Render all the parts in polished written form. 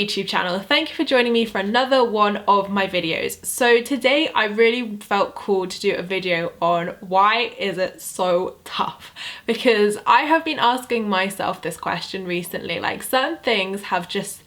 YouTube channel. Thank you for joining me for another one of my videos. So today I really felt called to do a video on why is it so tough, because I have been asking myself this question recently. Like, certain things have just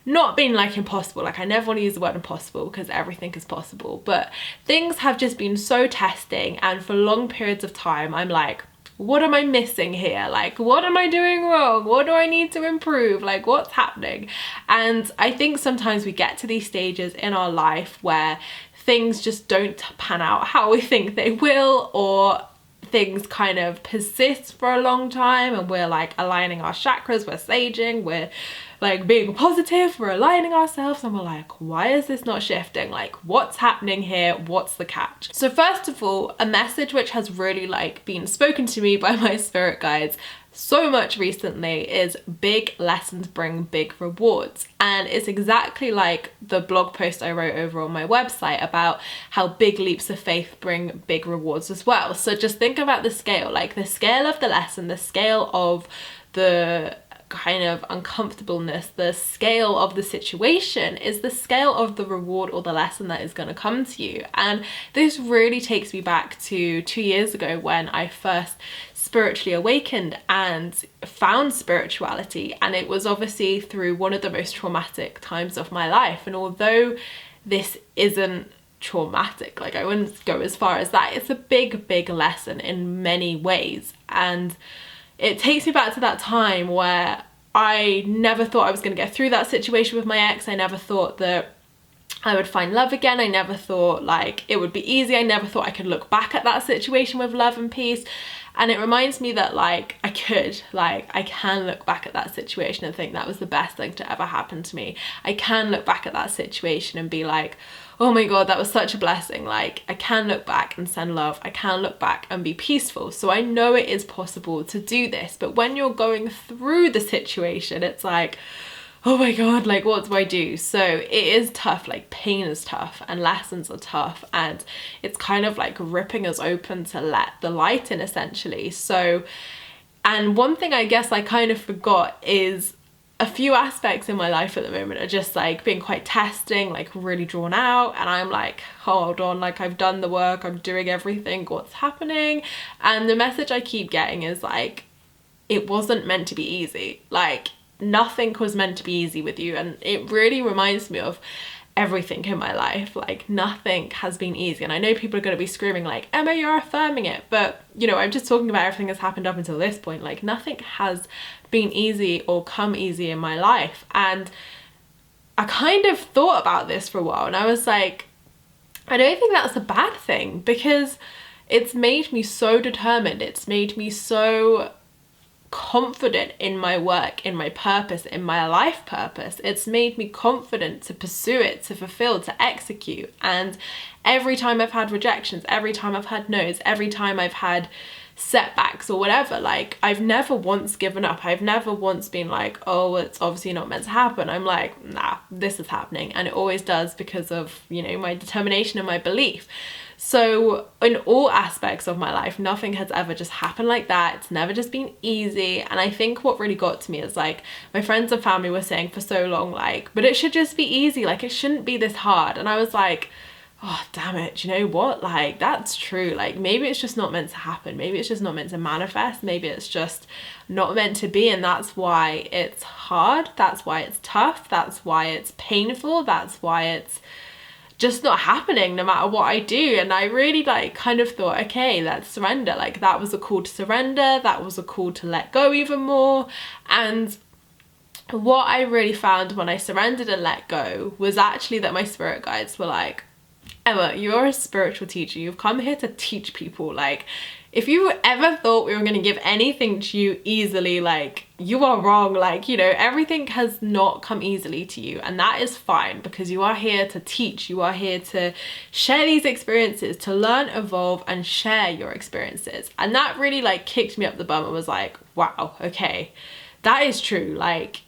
not been like impossible. Like, I never want to use the word impossible because everything is possible, but things have just been so testing, and for long periods of time I'm like, what am I missing here? Like, what am I doing wrong? What do I need to improve? Like, what's happening? And I think sometimes we get to these stages in our life where things just don't pan out how we think they will, or things kind of persist for a long time, and we're like aligning our chakras, we're saging, we're like being positive, we're aligning ourselves, and we're like, why is this not shifting? Like, what's happening here? What's the catch? So first of all, a message which has really like been spoken to me by my spirit guides so much recently is big lessons bring big rewards. And it's exactly like the blog post I wrote over on my website about how big leaps of faith bring big rewards as well. So just think about the scale, like the scale of the lesson, the scale of the kind of uncomfortableness, the scale of the situation is the scale of the reward or the lesson that is going to come to you. And this really takes me back to 2 years ago when I first spiritually awakened and found spirituality, and it was obviously through one of the most traumatic times of my life. And although this isn't traumatic, like I wouldn't go as far as that, it's a big lesson in many ways. And it takes me back to that time where I never thought I was going to get through that situation with my ex. I never thought that I would find love again. I never thought like it would be easy. I never thought I could look back at that situation with love and peace. And it reminds me that like I can look back at that situation and think that was the best thing to ever happen to me. I can look back at that situation and be like, oh my God, that was such a blessing. Like, I can look back and send love. I can look back and be peaceful. So I know it is possible to do this. But when you're going through the situation, it's like, oh my God, like, what do I do? So it is tough. Like, pain is tough and lessons are tough, and it's kind of like ripping us open to let the light in, essentially. So, and one thing I guess I kind of forgot is a few aspects in my life at the moment are just like being quite testing, like really drawn out, and I'm like, hold on, like I've done the work, I'm doing everything, what's happening? And the message I keep getting is like, it wasn't meant to be easy. Like, nothing was meant to be easy with you. And it really reminds me of everything in my life. Like, nothing has been easy. And I know people are going to be screaming like, Emma, you're affirming it, but you know, I'm just talking about everything that's happened up until this point. Like, nothing has been easy or come easy in my life. And I kind of thought about this for a while, and I was like, I don't think that's a bad thing, because it's made me so determined. It's made me so confident in my work, in my purpose, in my life purpose. It's made me confident to pursue it, to fulfill, to execute. And every time I've had rejections, every time I've had no's, every time I've had setbacks or whatever, like, I've never once given up. I've never once been like, oh, it's obviously not meant to happen. I'm like, nah, this is happening. And it always does, because of, you know, my determination and my belief. So in all aspects of my life, nothing has ever just happened like that. It's never just been easy. And I think what really got to me is like, my friends and family were saying for so long, like, but it should just be easy. Like, it shouldn't be this hard. And I was like, oh, damn it. Do you know what? Like, that's true. Like, maybe it's just not meant to happen. Maybe it's just not meant to manifest. Maybe it's just not meant to be. And that's why it's hard. That's why it's tough. That's why it's painful. That's why it's just not happening no matter what I do. And I really like kind of thought, okay, let's surrender. Like, that was a call to surrender. That was a call to let go even more. And what I really found when I surrendered and let go was actually that my spirit guides were like, Emma, you're a spiritual teacher. You've come here to teach people. Like, if you ever thought we were going to give anything to you easily, like, you are wrong. Like, you know, everything has not come easily to you, and that is fine, because you are here to teach. You are here to share these experiences, to learn, evolve, and share your experiences. And that really like kicked me up the bum and was like, wow, okay, that is true. Like,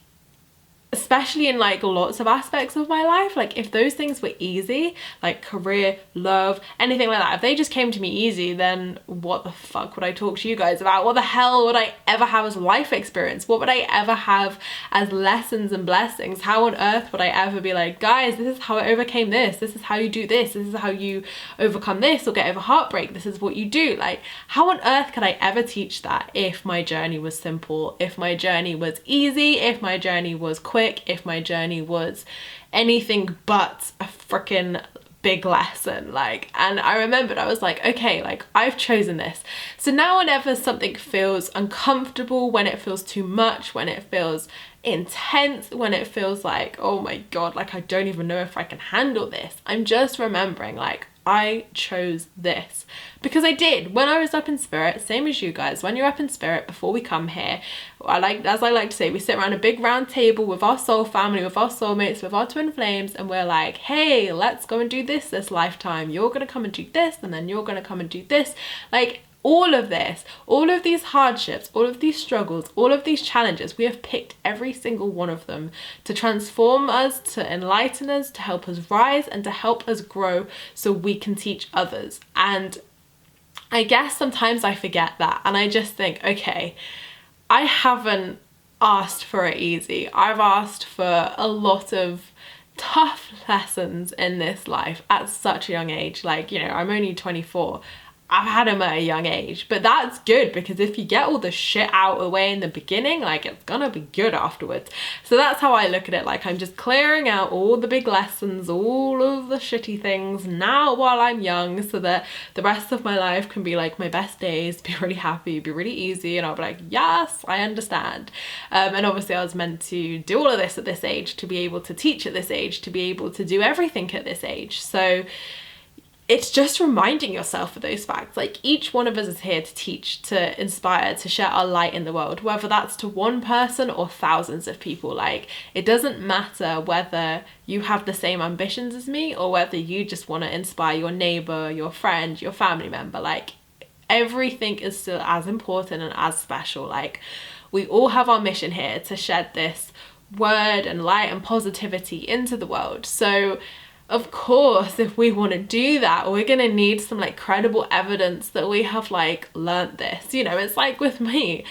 especially in like lots of aspects of my life, like if those things were easy, like career, love, anything like that, if they just came to me easy, then what the fuck would I talk to you guys about? What the hell would I ever have as life experience? What would I ever have as lessons and blessings? How on earth would I ever be like, guys, this is how I overcame this, this is how you do this is how you overcome this or get over heartbreak, this is what you do? Like, how on earth could I ever teach that if my journey was simple, if my journey was easy, if my journey was quick, if my journey was anything but a freaking big lesson? Like, and I remembered, I was like, okay, like I've chosen this. So now whenever something feels uncomfortable, when it feels too much, when it feels intense, when it feels like, oh my God, like I don't even know if I can handle this, I'm just remembering like, I chose this because I did. When I was up in spirit, same as you guys, when you're up in spirit before we come here, as I like to say, we sit around a big round table with our soul family, with our soulmates, with our twin flames, and we're like, hey, let's go and do this lifetime. You're gonna come and do this, and then you're gonna come and do this. Like, all of this, all of these hardships, all of these struggles, all of these challenges, we have picked every single one of them to transform us, to enlighten us, to help us rise, and to help us grow so we can teach others. And I guess sometimes I forget that, and I just think, okay, I haven't asked for it easy. I've asked for a lot of tough lessons in this life at such a young age. Like, you know, I'm only 24. I've had them at a young age, but that's good because if you get all the shit out of the way in the beginning, like it's gonna be good afterwards. So that's how I look at it. Like, I'm just clearing out all the big lessons, all of the shitty things now while I'm young, so that the rest of my life can be like my best days, be really happy, be really easy, and I'll be like, yes, I understand. And obviously I was meant to do all of this at this age, to be able to teach at this age, to be able to do everything at this age. So it's just reminding yourself of those facts. Like, each one of us is here to teach, to inspire, to share our light in the world, whether that's to one person or thousands of people. Like, it doesn't matter whether you have the same ambitions as me or whether you just want to inspire your neighbor, your friend, your family member. Like, everything is still as important and as special. Like, we all have our mission here to shed this word and light and positivity into the world. So of course, if we want to do that, we're gonna need some like credible evidence that we have like learnt this. You know, it's like with me,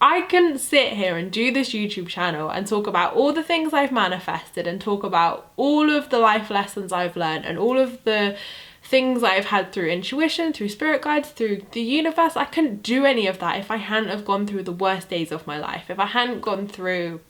I can sit here and do this YouTube channel and talk about all the things I've manifested and talk about all of the life lessons I've learned and all of the things I've had through intuition, through spirit guides, through the universe. I couldn't do any of that if I hadn't have gone through the worst days of my life, if I hadn't gone through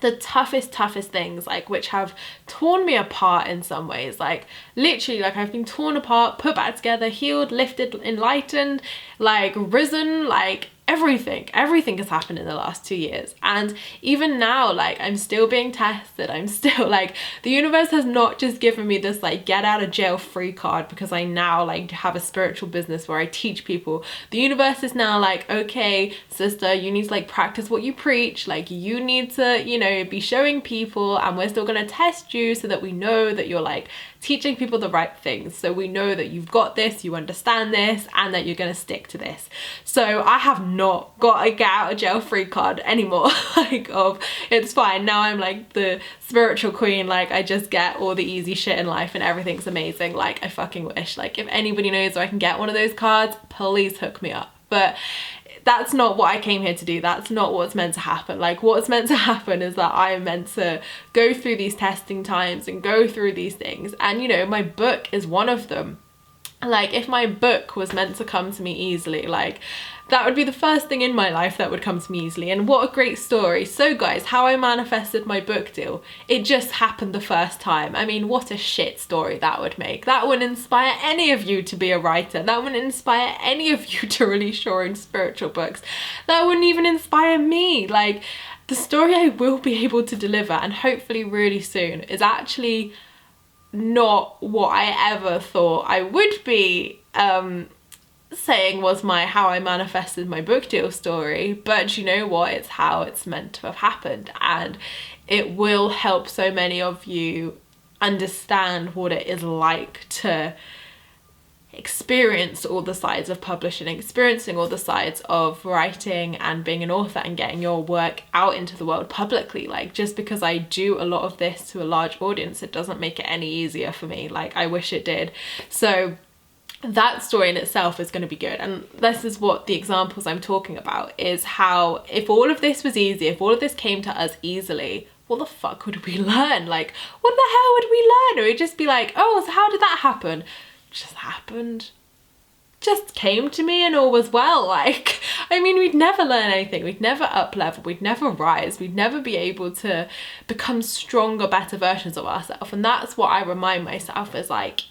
the toughest things, like, which have torn me apart in some ways. Like, literally, like, I've been torn apart, put back together, healed, lifted, enlightened, like, risen, like, everything has happened in the last 2 years. And even now, like, I'm still being tested. I'm still like, the universe has not just given me this like get out of jail free card because I now like have a spiritual business where I teach people. The universe is now like, okay, sister, you need to like practice what you preach. Like, you need to, you know, be showing people, and we're still gonna test you so that we know that you're like teaching people the right things. So we know that you've got this, you understand this, and that you're gonna stick to this. So I have not got a get out of jail free card anymore. Like, of it's fine now, I'm like the spiritual queen, like I just get all the easy shit in life and everything's amazing. Like, I fucking wish, like, if anybody knows where I can get one of those cards, please hook me up. But that's not what I came here to do. That's not what's meant to happen. Like, what's meant to happen is that I am meant to go through these testing times and go through these things. And, you know, my book is one of them. Like, if my book was meant to come to me easily, like, that would be the first thing in my life that would come to me easily. And what a great story. So guys, how I manifested my book deal, it just happened the first time. I mean, what a shit story that would make. That wouldn't inspire any of you to be a writer. That wouldn't inspire any of you to release your own spiritual books. That wouldn't even inspire me. Like, the story I will be able to deliver, and hopefully really soon, is actually not what I ever thought I would be saying was my how I manifested my book deal story. But you know what, it's how it's meant to have happened, and it will help so many of you understand what it is like to experienced all the sides of publishing, experiencing all the sides of writing and being an author and getting your work out into the world publicly. Like, just because I do a lot of this to a large audience, it doesn't make it any easier for me. Like, I wish it did. So that story in itself is going to be good. And this is what the examples I'm talking about, is how if all of this was easy, if all of this came to us easily, what the fuck would we learn? Like, what the hell would we learn? Or we'd just be like, oh, so how did that happen? Just happened, just came to me and all was well. Like, I mean, we'd never learn anything, we'd never up level, we'd never rise, we'd never be able to become stronger, better versions of ourselves. And that's what I remind myself, is like,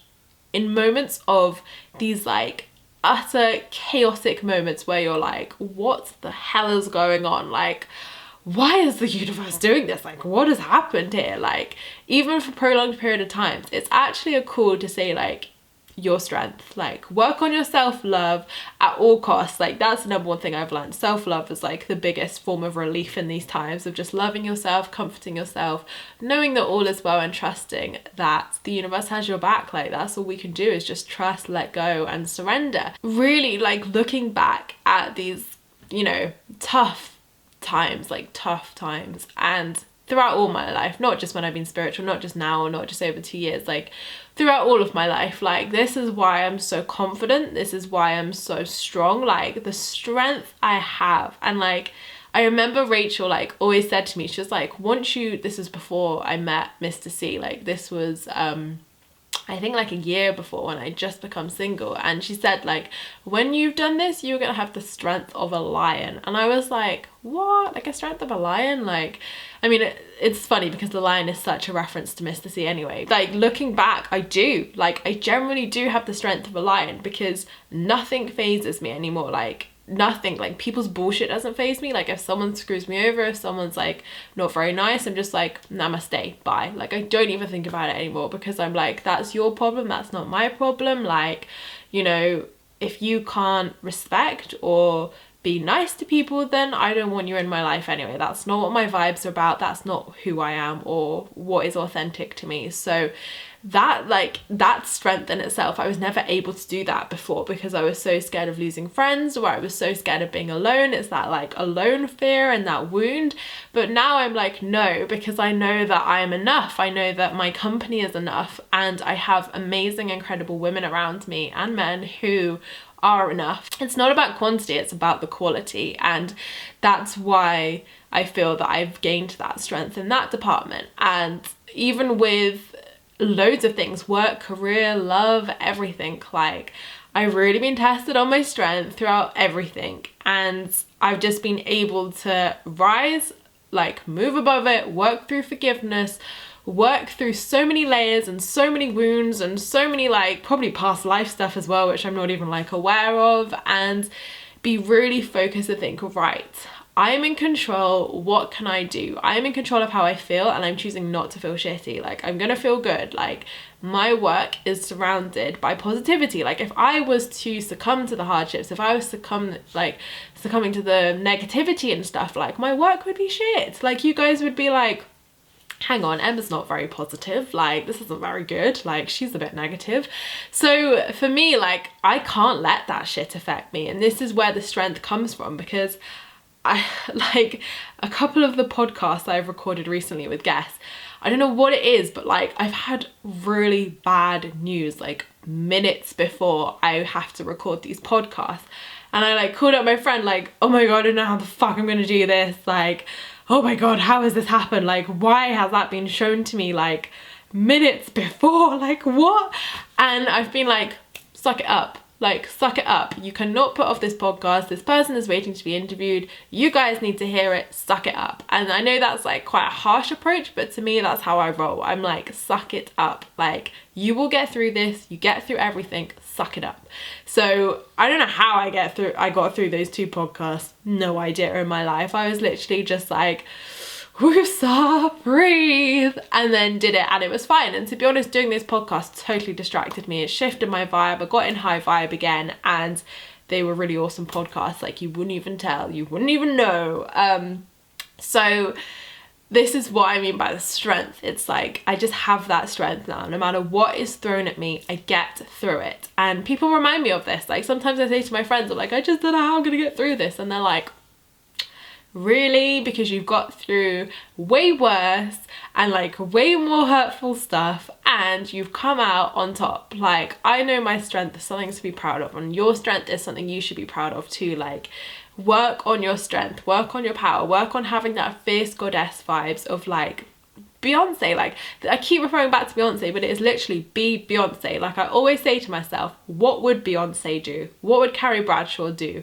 in moments of these like utter chaotic moments where you're like, what the hell is going on? Like, why is the universe doing this? Like, what has happened here? Like, even for a prolonged period of time, it's actually a call to say, like, your strength, like, work on your self-love at all costs. Like, that's the number one thing I've learned. Self-love is like the biggest form of relief in these times, of just loving yourself, comforting yourself, knowing that all is well, and trusting that the universe has your back. Like, that's all we can do, is just trust, let go and surrender. Really, like, looking back at these, you know, tough times, and throughout all my life, not just when I've been spiritual, not just now, or not just over 2 years, like throughout all of my life, like, this is why I'm so confident, this is why I'm so strong, like the strength I have. And like, I remember Rachel like always said to me, she was like, once you, this is before I met Mr. C, like this was I think like a year before, when I just become single, and she said, like, when you've done this, you're gonna have the strength of a lion. And I was like, what? Like, a strength of a lion? Like, I mean, it's funny because the lion is such a reference to Mr. C anyway. Like, looking back, I do, like, I generally do have the strength of a lion, because nothing phases me anymore. Like, nothing, like, people's bullshit doesn't faze me. Like, if someone screws me over, if someone's like not very nice, I'm just like, namaste, bye. Like, I don't even think about it anymore, because I'm like, that's your problem, that's not my problem. Like, you know, if you can't respect or be nice to people, then I don't want you in my life anyway. That's not what my vibes are about, that's not who I am or what is authentic to me. So that, like, that strength in itself, I was never able to do that before, because I was so scared of losing friends, or I was so scared of being alone. It's that like alone fear and that wound. But now I'm like, no, because I know that I am enough, I know that my company is enough, and I have amazing, incredible women around me, and men, who are enough. It's not about quantity, it's about the quality. And that's why I feel that I've gained that strength in that department. And even with loads of things, work, career, love, everything, like, I've really been tested on my strength throughout everything, and I've just been able to rise, like, move above it, work through forgiveness, work through so many layers and so many wounds and so many, like, probably past life stuff as well, which I'm not even like aware of, and be really focused and think, right, I'm in control, what can I do? I'm in control of how I feel, and I'm choosing not to feel shitty. Like, I'm gonna feel good. Like, my work is surrounded by positivity. Like, if I was to succumb to the hardships, if I was succumbing to the negativity and stuff, like, my work would be shit. Like, you guys would be like, hang on, Emma's not very positive, like, this isn't very good, like, she's a bit negative. So for me, like, I can't let that shit affect me, and this is where the strength comes from, because I, like, a couple of the podcasts I've recorded recently with guests, I don't know what it is, but like, I've had really bad news like minutes before I have to record these podcasts, and I like called up my friend like, oh my god, I don't know how the fuck I'm gonna do this, like, oh my god, how has this happened, like, why has that been shown to me like minutes before, like, what? And I've been like, suck it up. Like, suck it up. You cannot put off this podcast. This person is waiting to be interviewed. You guys need to hear it. Suck it up. And I know that's like quite a harsh approach, but to me, that's how I roll. I'm like, suck it up. Like, you will get through this. You get through everything. Suck it up. So I don't know how I got through those 2 podcasts. No idea in my life. I was literally just like, woosah, breathe, and then did it, and it was fine. And to be honest, doing this podcast totally distracted me. It shifted my vibe. I got in high vibe again, and they were really awesome podcasts. Like, you wouldn't even tell, you wouldn't even know. So this is what I mean by the strength. It's like, I just have that strength now. No matter what is thrown at me, I get through it. And people remind me of this. Like, sometimes I say to my friends, I'm like, I just don't know how I'm gonna get through this. And they're like, really? Because you've got through way worse and like way more hurtful stuff and you've come out on top. Like, I know my strength is something to be proud of, and your strength is something you should be proud of too. Like, work on your strength, work on your power, work on having that fierce goddess vibes of like Beyonce. Like, I keep referring back to Beyonce, but it is literally be Beyonce. Like, I always say to myself, what would Beyonce do? What would Carrie Bradshaw do?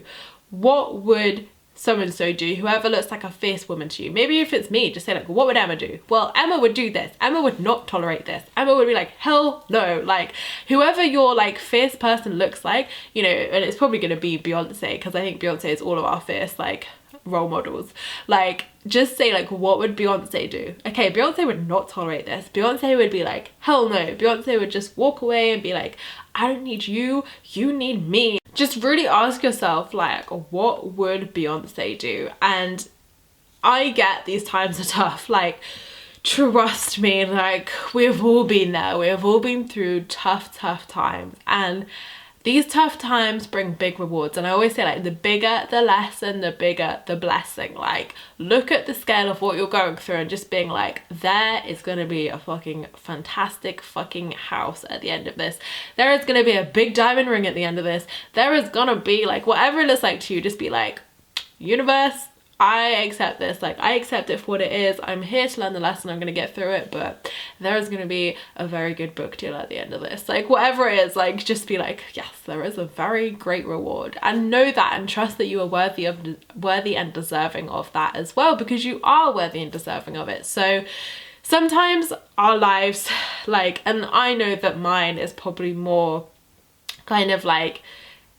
What would so-and-so do? Whoever looks like a fierce woman to you. Maybe if it's me, just say like, what would Emma do? Well, Emma would do this. Emma would not tolerate this. Emma would be like, hell no. Like, whoever your like fierce person looks like, you know, and it's probably gonna be Beyonce, because I think Beyonce is all of our fierce like role models. Like, just say like, what would Beyonce do? Okay, Beyonce would not tolerate this. Beyonce would be like, hell no. Beyonce would just walk away and be like, I don't need you, you need me. Just really ask yourself, like, what would Beyonce do? And I get these times are tough. Like, trust me, like, we've all been there. We've all been through tough times. And these tough times bring big rewards. And I always say, like, the bigger the lesson, the bigger the blessing. Like, look at the scale of what you're going through and just being like, there is gonna be a fucking fantastic fucking house at the end of this. There is gonna be a big diamond ring at the end of this. There is gonna be like, whatever it looks like to you, just be like, universe, I accept this. Like, I accept it for what it is. I'm here to learn the lesson. I'm gonna get through it, but there is gonna be a very good book deal at the end of this. Like, whatever it is, like, just be like, yes, there is a very great reward, and know that and trust that you are worthy and deserving of that as well, because you are worthy and deserving of it. So sometimes our lives, like, and I know that mine is probably more kind of like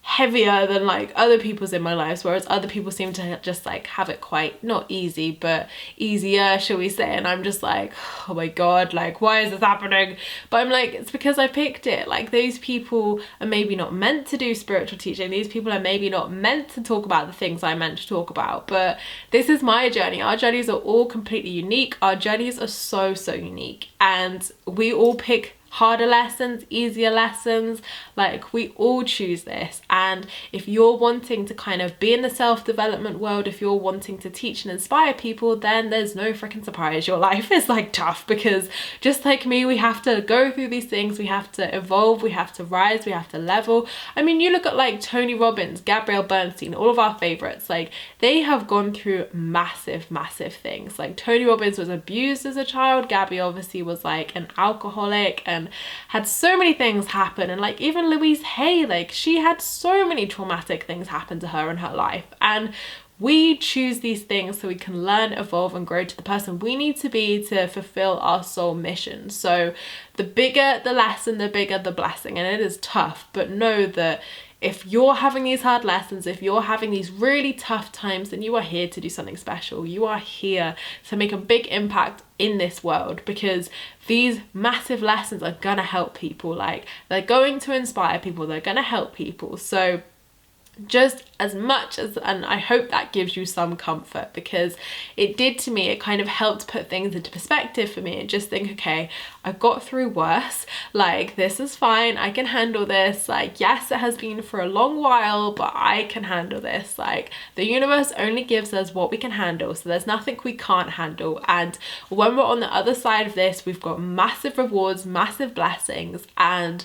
heavier than like other people's in my lives, whereas other people seem to just like have it quite, not easy, but easier, shall we say. And I'm just like, oh my god, like, why is this happening? But I'm like, it's because I picked it. Like, those people are maybe not meant to do spiritual teaching. These people are maybe not meant to talk about the things I meant to talk about, but this is my journey. Our journeys are all completely unique. Our journeys are so unique, and we all pick harder lessons, easier lessons. Like, we all choose this. And if you're wanting to kind of be in the self-development world, if you're wanting to teach and inspire people, then there's no freaking surprise your life is like tough, because just like me, we have to go through these things, we have to evolve, we have to rise, we have to level. I mean, you look at like Tony Robbins, Gabrielle Bernstein, all of our favorites, like, they have gone through massive things. Like, Tony Robbins was abused as a child, Gabby obviously was like an alcoholic and had so many things happen. And like, even Louise Hay, like, she had so many traumatic things happen to her in her life. And we choose these things so we can learn, evolve, and grow to the person we need to be to fulfill our soul mission. So the bigger the lesson, the bigger the blessing. And it is tough, but know that if you're having these hard lessons, if you're having these really tough times, then you are here to do something special. You are here to make a big impact in this world, because these massive lessons are gonna help people. Like, they're going to inspire people, they're gonna help people. So just as much as, and I hope that gives you some comfort, because it did to me. It kind of helped put things into perspective for me and just think, okay, I've got through worse, like, this is fine, I can handle this. Like, yes, it has been for a long while, but I can handle this. Like, the universe only gives us what we can handle, so there's nothing we can't handle. And when we're on the other side of this, we've got massive rewards, massive blessings, and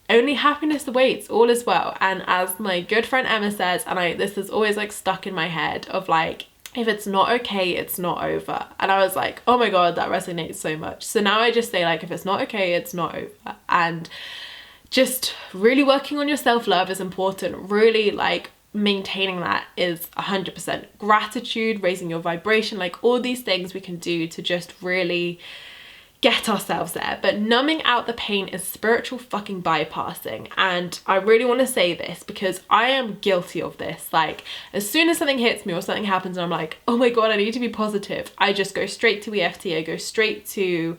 only happiness awaits. All is well. And as my good friend Emma says, and this is always like stuck in my head, of like, if it's not okay, it's not over. And I was like, oh my god, that resonates so much. So now I just say, like, if it's not okay, it's not over. And just really working on your self-love is important. Really, like, maintaining that is 100%. Gratitude, raising your vibration, like, all these things we can do to just really get ourselves there. But numbing out the pain is spiritual fucking bypassing. And I really want to say this because I am guilty of this. Like, as soon as something hits me or something happens and I'm like, oh my god, I need to be positive, I just go straight to EFT. I go straight to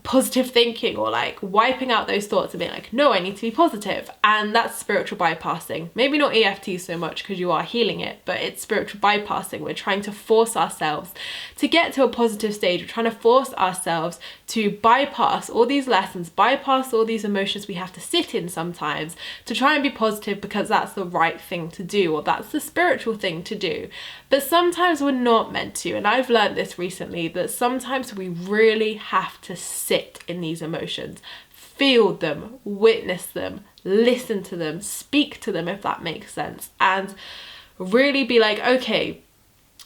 positive thinking, or like wiping out those thoughts and being like, no, I need to be positive. And that's spiritual bypassing. Maybe not EFT so much because you are healing it, but it's spiritual bypassing. We're trying to force ourselves to get to a positive stage. We're trying to force ourselves to bypass all these lessons, bypass all these emotions we have to sit in sometimes to try and be positive, because that's the right thing to do, or that's the spiritual thing to do. But sometimes we're not meant to, and I've learned this recently, that sometimes we really have to sit in these emotions, feel them, witness them, listen to them, speak to them, if that makes sense, and really be like, okay,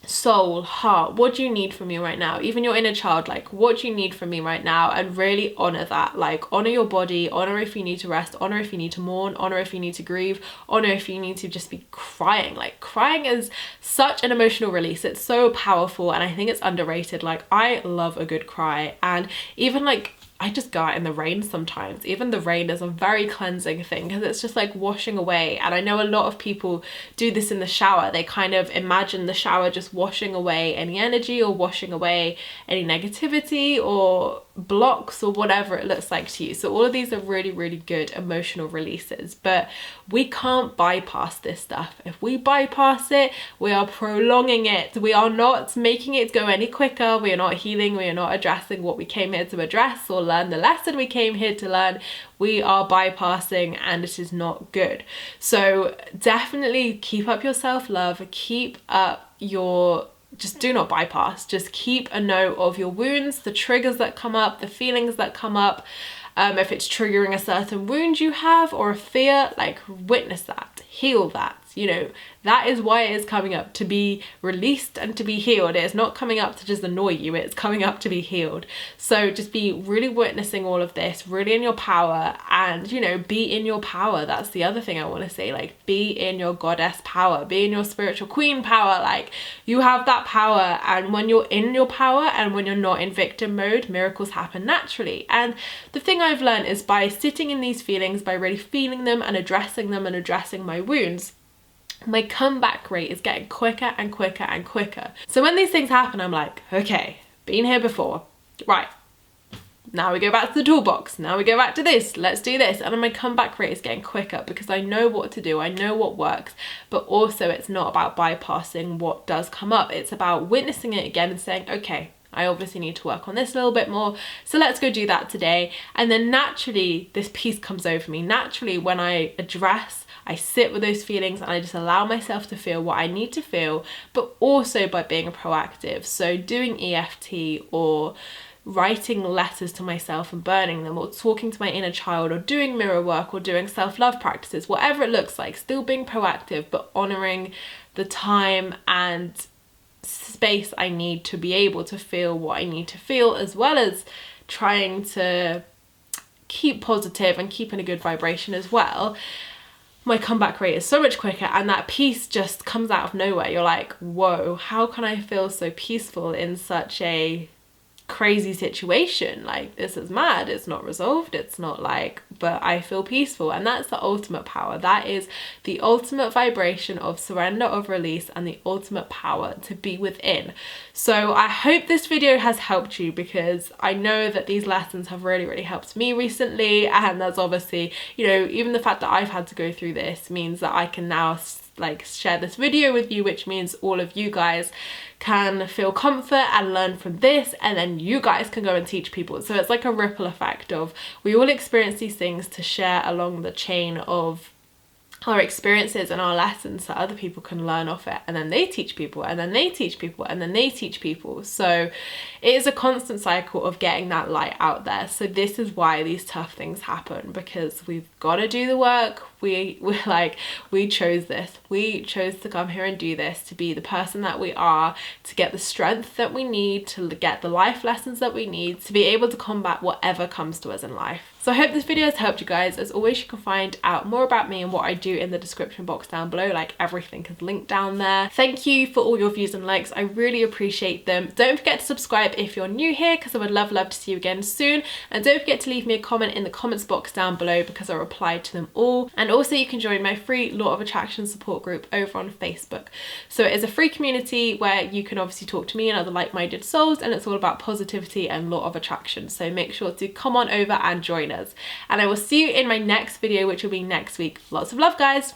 soul, heart, what do you need from me right now? Even your inner child, like, what do you need from me right now? And really honor that. Like, honor your body, honor if you need to rest, honor if you need to mourn, honor if you need to grieve, honor if you need to just be crying. Like, crying is such an emotional release. It's so powerful, and I think it's underrated. Like, I love a good cry, and even like I just go out in the rain sometimes. Even the rain is a very cleansing thing, because it's just like washing away. And I know a lot of people do this in the shower. They kind of imagine the shower just washing away any energy, or washing away any negativity or blocks, or whatever it looks like to you. So all of these are really, really good emotional releases, but we can't bypass this stuff. If we bypass it, we are prolonging it. We are not making it go any quicker. We are not healing. We are not addressing what we came here to address, or learn the lesson we came here to learn. We are bypassing, and it is not good. So definitely keep up your self-love, keep up your, just do not bypass. Just keep a note of your wounds, the triggers that come up, the feelings that come up. If it's triggering a certain wound you have, or a fear, like, witness that, heal that. You know, that is why it is coming up, to be released and to be healed. It's not coming up to just annoy you, it's coming up to be healed. So just be really witnessing all of this, really in your power, and, you know, be in your power. That's the other thing I want to say. Like, be in your goddess power, be in your spiritual queen power. Like, you have that power, and when you're in your power and when you're not in victim mode, miracles happen naturally. And the thing I've learned is, by sitting in these feelings, by really feeling them and addressing my wounds, my comeback rate is getting quicker and quicker and quicker. So when these things happen, I'm like, okay, been here before, right, now we go back to the toolbox, now we go back to this, let's do this. And my comeback rate is getting quicker, because I know what to do, I know what works. But also, it's not about bypassing what does come up, it's about witnessing it again and saying, okay, I obviously need to work on this a little bit more, so let's go do that today. And then naturally this peace comes over me. Naturally, when I address, I sit with those feelings, and I just allow myself to feel what I need to feel, but also by being proactive. So doing EFT, or writing letters to myself and burning them, or talking to my inner child, or doing mirror work, or doing self-love practices, whatever it looks like, still being proactive, but honoring the time and space I need to be able to feel what I need to feel, as well as trying to keep positive and keep in a good vibration as well. My comeback rate is so much quicker, and that peace just comes out of nowhere. You're like, whoa, how can I feel so peaceful in such a crazy situation? Like, this is mad, it's not resolved, it's not like, but I feel peaceful. And that's the ultimate power. That is the ultimate vibration of surrender, of release, and the ultimate power to be within. So I hope this video has helped you, because I know that these lessons have really, really helped me recently. And that's obviously, you know, even the fact that I've had to go through this means that I can now like share this video with you, which means all of you guys can feel comfort and learn from this, and then you guys can go and teach people. So it's like a ripple effect of, we all experience these things to share along the chain of our experiences and our lessons, so other people can learn off it, and then they teach people, and then they teach people, and then they teach people. So it is a constant cycle of getting that light out there. So this is why these tough things happen, because we've got to do the work. We chose this. We chose to come here and do this, to be the person that we are, to get the strength that we need, to get the life lessons that we need, to be able to combat whatever comes to us in life. So I hope this video has helped you guys. As always, you can find out more about me and what I do you in the description box down below. Like, everything is linked down there. Thank you for all your views and likes. I really appreciate them. Don't forget to subscribe if you're new here, because I would love to see you again soon. And don't forget to leave me a comment in the comments box down below, because I replied to them all. And also you can join my free Law of Attraction support group over on Facebook. So it is a free community where you can obviously talk to me and other like-minded souls, and it's all about positivity and Law of Attraction. So make sure to come on over and join us. And I will see you in my next video, which will be next week. Lots of love, guys.